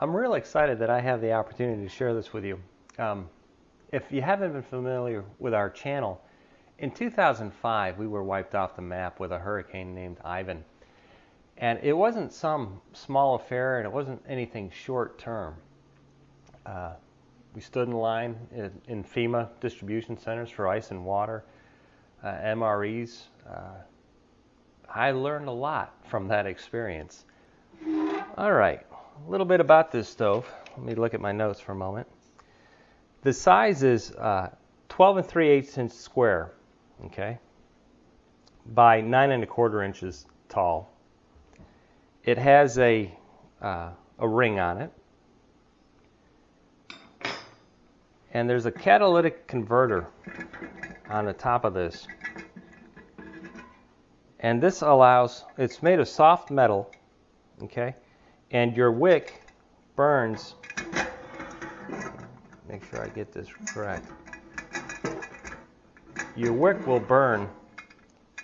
I'm real excited that I have the opportunity to share this with you. If you haven't been familiar with our channel, in 2005 we were wiped off the map with a hurricane named Ivan. And it wasn't some small affair, and it wasn't anything short term. We stood in line in FEMA distribution centers for ice and water, MREs. I learned a lot from that experience. All right, a little bit about this stove. Let me look at my notes for a moment. The size is 12 3/8 inch square, okay, by 9 1/4 inches tall. It has a ring on it, and there's a catalytic converter on the top of this. And this allows, it's made of soft metal, okay, and your wick burns, make sure I get this correct, your wick will burn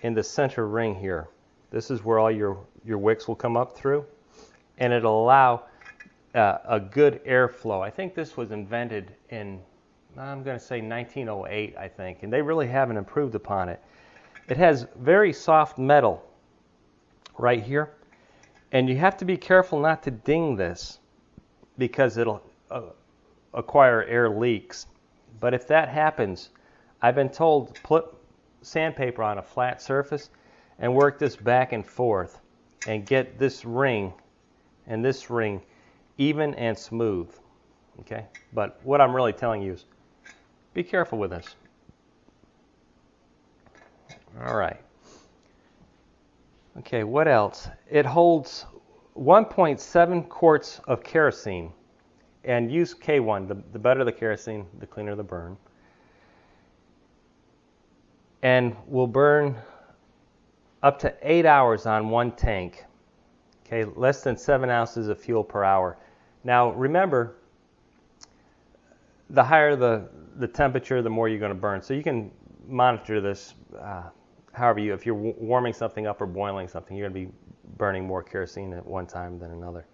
in the center ring here. This is where all your wicks will come up through, and it'll allow a good airflow. I think this was invented in, I'm going to say 1908, I think, and they really haven't improved upon it. It has very soft metal right here, and you have to be careful not to ding this because it'll acquire air leaks. But if that happens, I've been told to put sandpaper on a flat surface and work this back and forth and get this ring and this ring even and smooth. Okay? But what I'm really telling you is be careful with this. All right. Okay, what else? It holds 1.7 quarts of kerosene, and use K1. The better the kerosene, the cleaner the burn. And will burn up to 8 hours on one tank. Okay, less than 7 ounces of fuel per hour. Now remember, the higher the temperature, the more you're going to burn. So you can monitor this however you, if you're warming something up or boiling something, you're going to be burning more kerosene at one time than another.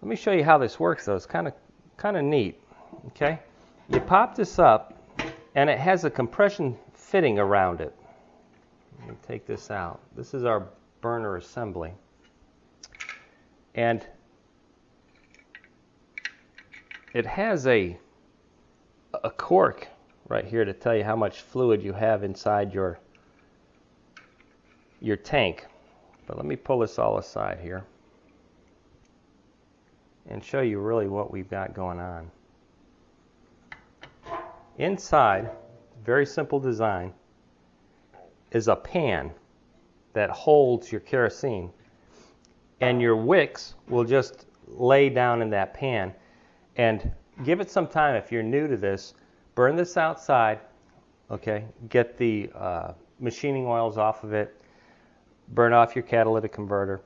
Let me show you how this works though. It's kind of neat. Okay, you pop this up, and it has a compression fitting around it. Let me take this out. This is our burner assembly, and it has a cork right here to tell you how much fluid you have inside your tank. But let me pull this all aside here and show you really what we've got going on. Inside, very simple design, is a pan that holds your kerosene, and your wicks will just lay down in that pan. And give it some time. If you're new to this, burn this outside, okay, get the machining oils off of it, burn off your catalytic converter,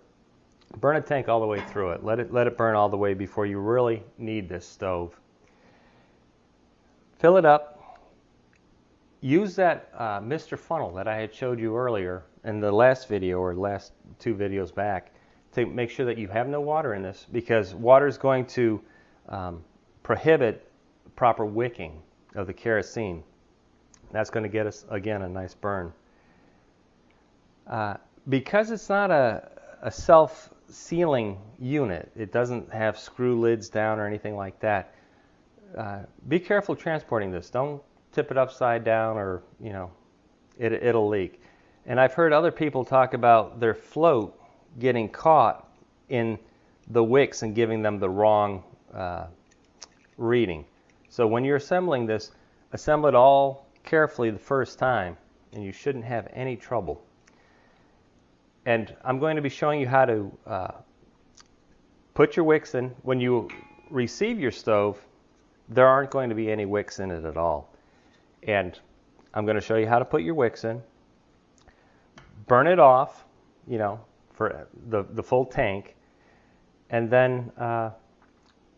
burn a tank all the way through it. Let it burn all the way before you really need this stove. Fill it up. Use that Mr. Funnel that I had showed you earlier in the last video, or last two videos back, to make sure that you have no water in this, because water is going to prohibit proper wicking of the kerosene. That's going to get us, again, a nice burn. Because it's not a self-sealing unit, it doesn't have screw lids down or anything like that, be careful transporting this. Don't tip it upside down, or it'll leak. And I've heard other people talk about their float getting caught in the wicks and giving them the wrong reading. So when you're assembling this, assemble it all carefully the first time, and you shouldn't have any trouble. And I'm going to be showing you how to put your wicks in. When you receive your stove, there aren't going to be any wicks in it at all. And I'm going to show you how to put your wicks in, burn it off, for the full tank, and then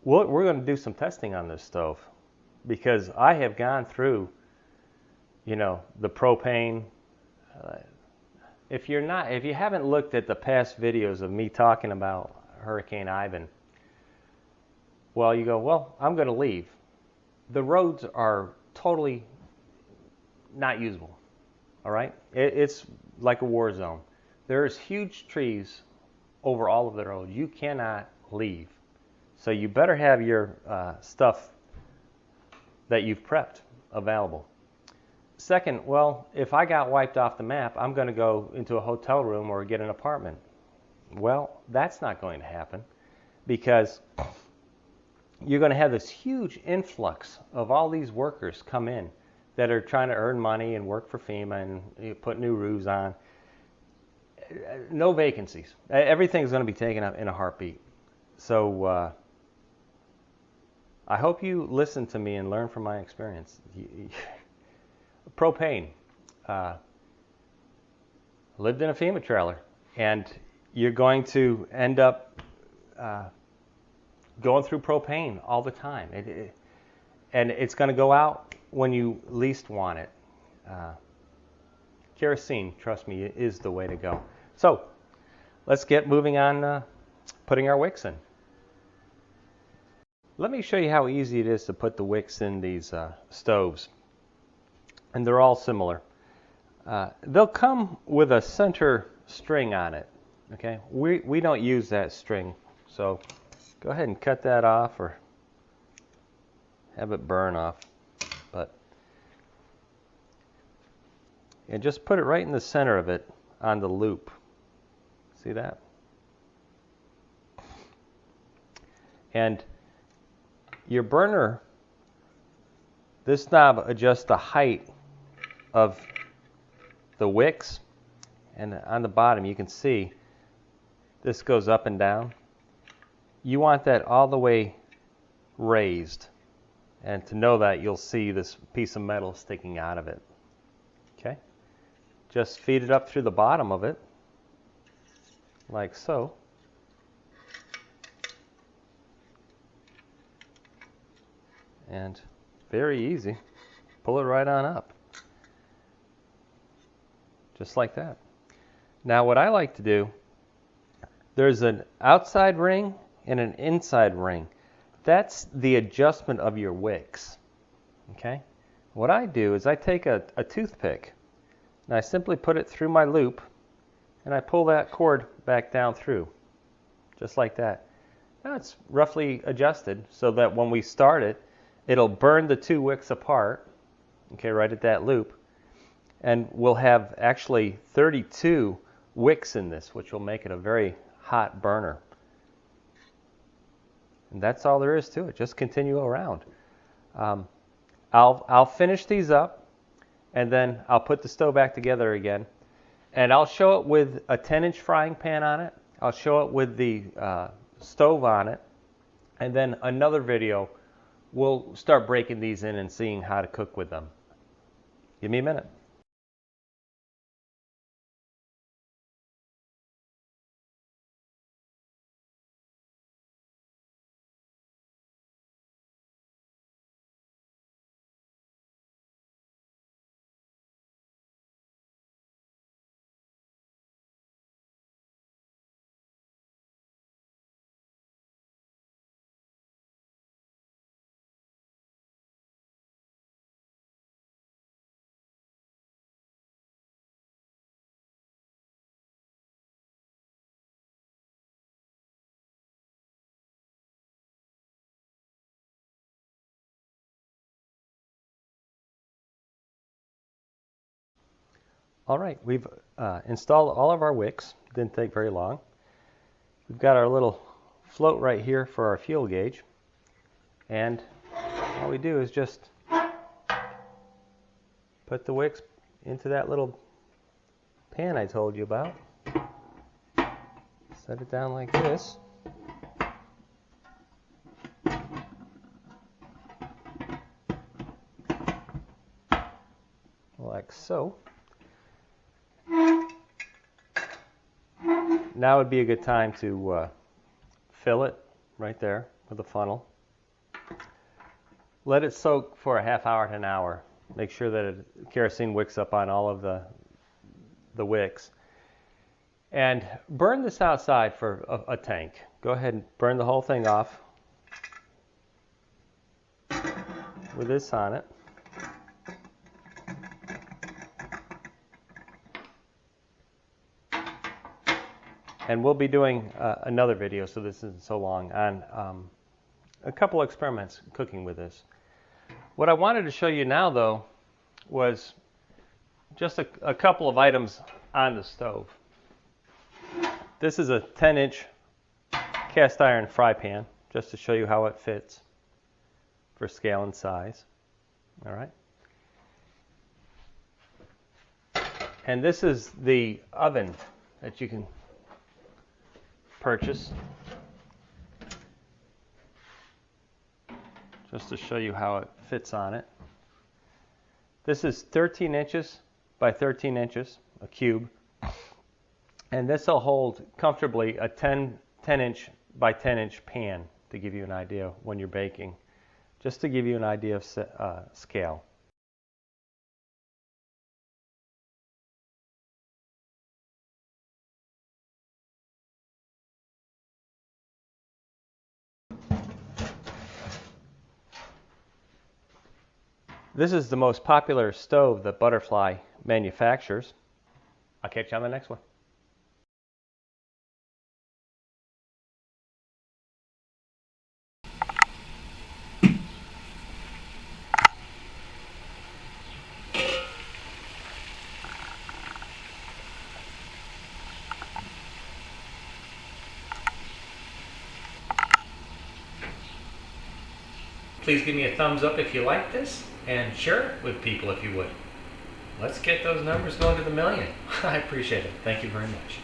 we're going to do some testing on this stove, because I have gone through, the propane. If you haven't looked at the past videos of me talking about Hurricane Ivan, Well, you go, well, I'm going to leave. The roads are totally not usable. All right? It's like a war zone. There's huge trees over all of the roads. You cannot leave. So you better have your stuff that you've prepped available. Second, well, if I got wiped off the map, I'm going to go into a hotel room or get an apartment. Well, that's not going to happen because you're going to have this huge influx of all these workers come in that are trying to earn money and work for FEMA and put new roofs on. No vacancies. Everything's going to be taken up in a heartbeat. So I hope you listen to me and learn from my experience. Propane. Lived in a FEMA trailer, and you're going to end up going through propane all the time. And it's going to go out when you least want it. Kerosene, trust me, is the way to go. So let's get moving on putting our wicks in. Let me show you how easy it is to put the wicks in these stoves. And they're all similar. They'll come with a center string on it. Okay, we don't use that string, so go ahead and cut that off or have it burn off. And just put it right in the center of it on the loop. See that? And your burner, this knob adjusts the height of the wicks, and on the bottom you can see this goes up and down. You want that all the way raised, and to know that you'll see this piece of metal sticking out of it. Okay? Just feed it up through the bottom of it, like so. And very easy. Pull it right on up. Just like that. Now what I like to do, there's an outside ring and an inside ring. That's the adjustment of your wicks. Okay? What I do is I take a toothpick and I simply put it through my loop and I pull that cord back down through. Just like that. Now it's roughly adjusted so that when we start it, it'll burn the two wicks apart, okay, right at that loop. And we'll have actually 32 wicks in this, which will make it a very hot burner. And that's all there is to it. Just continue around. I'll finish these up, and then I'll put the stove back together again. And I'll show it with a 10-inch frying pan on it. I'll show it with the stove on it. And then another video, we'll start breaking these in and seeing how to cook with them. Give me a minute. All right, we've installed all of our wicks. Didn't take very long. We've got our little float right here for our fuel gauge. And all we do is just put the wicks into that little pan I told you about. Set it down like this. Like so. Now would be a good time to fill it right there with a funnel. Let it soak for a half hour to an hour. Make sure that kerosene wicks up on all of the wicks. And burn this outside for a tank. Go ahead and burn the whole thing off. with this on it. And we'll be doing another video, so this isn't so long, on a couple experiments cooking with this. What I wanted to show you now, though, was just a couple of items on the stove. This is a 10-inch cast iron fry pan, just to show you how it fits for scale and size. All right. And this is the oven that you can purchase, just to show you how it fits on it. This is 13 inches by 13 inches, a cube, and this will hold comfortably a 10-inch by 10-inch pan, to give you an idea when you're baking, just to give you an idea of scale. This is the most popular stove that Butterfly manufactures. I'll catch you on the next one. Please give me a thumbs up if you like this, and share it with people if you would. Let's get those numbers going to the million. I appreciate it. Thank you very much.